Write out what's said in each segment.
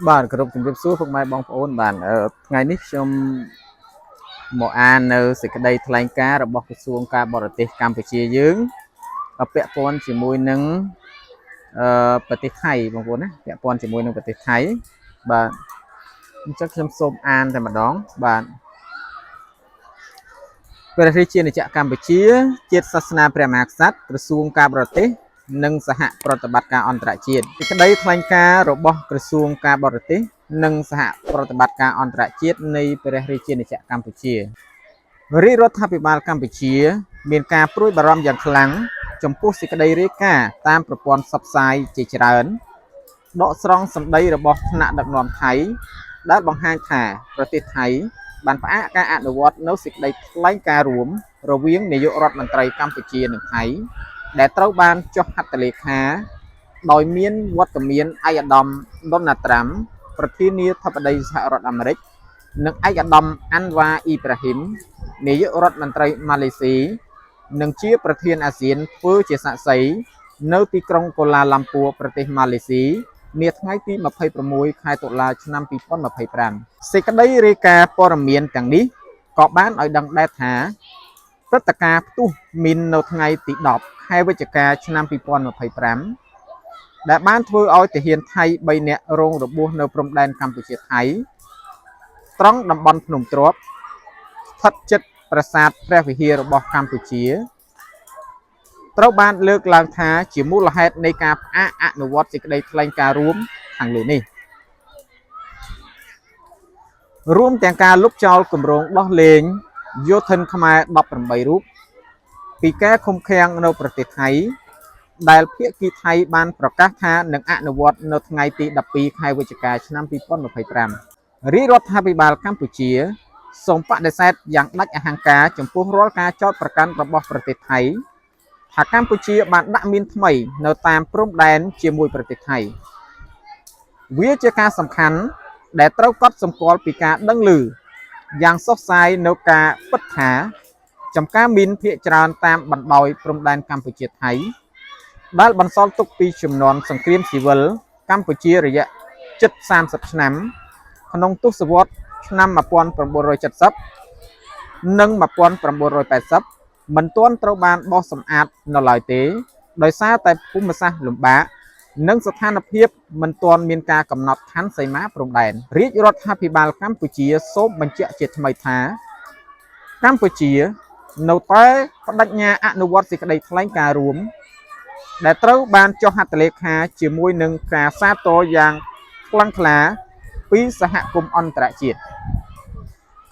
bạn groupជំរាបសួរពុកម៉ែបងប្អូនបានថ្ងៃនេះខ្ញុំមកអាននៅសេចក្តីថ្លែងការណ៍របស់ក្រសួងការបរទេសកម្ពុជាយើងពាក់ព័ន្ធជាមួយនឹងប្រទេសថៃបងប្អូនណាពាក់ព័ន្ធជាមួយនឹងប្រទេសថៃបាទអញ្ចឹងខ្ញុំសូមអានតែម្ដងបាទព្រះរាជាណាចក្រកម្ពុជាជាតិសាសនាព្រះមហាក្សត្រក្រសួងការបរទេសនិងសហប្រតិបត្តិការអន្តរជាតិសេចក្តីថ្លែងការណ៍របស់ក្រសួងការបរទេសនិងសហប្រតិបត្តិការអន្តរជាតិនៃព្រះរាជាណាចក្រកម្ពុជារាជរដ្ឋាភិបាលកម្ពុជាមានការព្រួយបារម្ភយ៉ាងខ្លាំងចំពោះសេចក្តីរាយការណ៍តាមប្រព័ន្ធផ្សព្វផ្សាយជាច្រើនដកស្រង់សម្ដីរបស់ថ្នាក់ដឹកនាំថៃដែលបង្ហាញថាប្រទេសថៃបានផ្អាកការអនុវត្តនៅសេចក្តីថ្លែងការណ៍រួមរវាងនាយករដ្ឋមន្ត្រីកម្ពុជានិងថៃដែលត្រូវបានចុះហត្ថលេខាដោយមានវត្តមានឯកឧត្តម Donald Trump ប្រធានាធិបតីសហរដ្ឋអាមេរិកនិងឯកឧត្តម Anwar Ibrahim នាយករដ្ឋមន្ត្រីម៉ាឡេស៊ីនិងជាប្រធានអាស៊ានធ្វើជាសាក្សីនៅទីក្រុងកូឡាឡាំពួរប្រទេសម៉ាឡេស៊ីនាថ្ងៃទី26ខែតុលាឆ្នាំ2025សេចក្តីរាយការណ៍ព័ត៌មានទាំងនេះក៏បានឲ្យដឹងដែរថាព្រឹត្តិការណ៍ផ្ទុះមីននៅថ្ងៃទី10ខែវិច្ឆិកាឆ្នាំ2025ដែលបានធ្វើឲ្យទាហានថៃ3នាក់រងរបួសនៅព្រំដែនកម្ពុជាថៃត្រង់តំបន់ភ្នំទ្រាប់ស្ថិតជិតប្រាសាទព្រះវិហាររបស់កម្ពុជាត្រូវបានលើកឡើងថាជាមូលហេតុនៃការផ្អាកអនុវត្តសេចក្តីថ្លែងការណ៍រួមខាងលើនេះរួមទាំងការលុបចោលគម្រោងដោះលែងយោធិនខ្មែរ18រូបពីការឃុំឃាំងនៅប្រទេសថៃដែលភាគីថៃបានប្រកាសថានឹងអនុវត្តនៅថ្ងៃទី12ខែវិច្ឆិកាឆ្នាំ2025រាជរដ្ឋាភិបាលកម្ពុជាសូមបដិសេធយ៉ាងដាច់អហង្ការចំពោះរាល់ការចោទប្រកាន់របស់ប្រទេសថៃថាកម្ពុជាបានដាក់មីនថ្មីនៅតាមព្រំដែនជាមួយប្រទេសថៃវាជាការសំខាន់ដែលត្រូវកត់សម្គាល់ពីការដឹងឮយ៉ាងសុសសាយនៅការពិតថាចំការមីនភាគច្រើនតាមបណ្ដោយព្រំដែនកម្ពុជាថៃដែលបន្សល់ទុកពីជំនាន់សង្គ្រាមស៊ីវិលកម្ពុជារយៈជិត30ឆ្នាំក្នុងទសវត្សរ៍ឆ្នាំ1970និង1980មិនទាន់ត្រូវបានបោះសម្អាតនៅឡើយទេដោយសារតែភូមិសាស្ត្រលំបាកនិងស្ថានភាពមិនទាន់មានការកំណត់ខណ្ឌសីមាព្រំដែនរាជរដ្ឋាភិបាលកម្ពុជាសូមបញ្ជាក់ជាថ្មីថាកម្ពុជានៅតែបដិញ្ញាអនុវត្តសេចក្តីថ្លែងការណ៍រួមដែលត្រូវបានចុះហត្ថលេខាជាមួយនឹងការសាទរយ៉ាងខ្លាំងក្លាពីសហគមន៍អន្តរជាតិ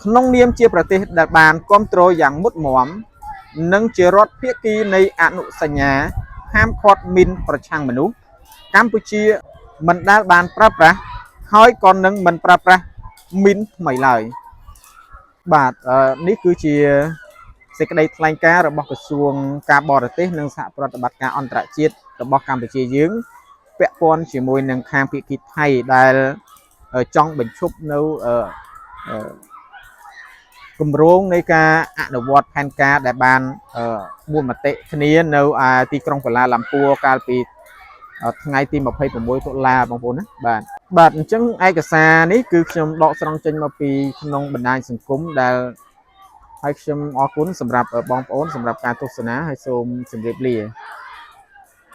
ក្នុងនាមជាប្រទេសដែលបានគ្រប់គ្រងយ៉ាងមុតមមនិងជារដ្ឋភាគីនៃអនុសញ្ញាហាមឃាត់មីនប្រឆាំងមនុស្សកម្ពុជាមិនដែលបានប្រើប្រាស់ហើយក៏នឹងមិនប្រើប្រាស់មីនថ្មីឡើយបាទនេះគឺជាសេចក្តីថ្លែងការណ៍របស់ក្រសួងការបរទេសនិងសហប្រតិបត្តិការអន្តរជាតិរបស់កម្ពុជាយើងពាក់ព័ន្ធជាមួយនឹងខាងភាគីថៃដែលចង់បញ្ឈប់នៅគម្រោងនៃការអនុវត្តផែនការដែលបានមូលមតិគ្នានៅទីក្រុងកូឡាឡាំពួរកាលពីថ្ងៃទី26តុលាបងប្អូនណាបាទអញ្ចឹងឯកសារនេះគឺខ្ញុំដកស្រង់ចេញមកពីក្នុងបណ្ដាញសង្គមដែលហើយខ្ញុំអរគុណសម្រាប់បងប្អូនសម្រាប់ការទស្សនាហើយសូមជម្រាបលា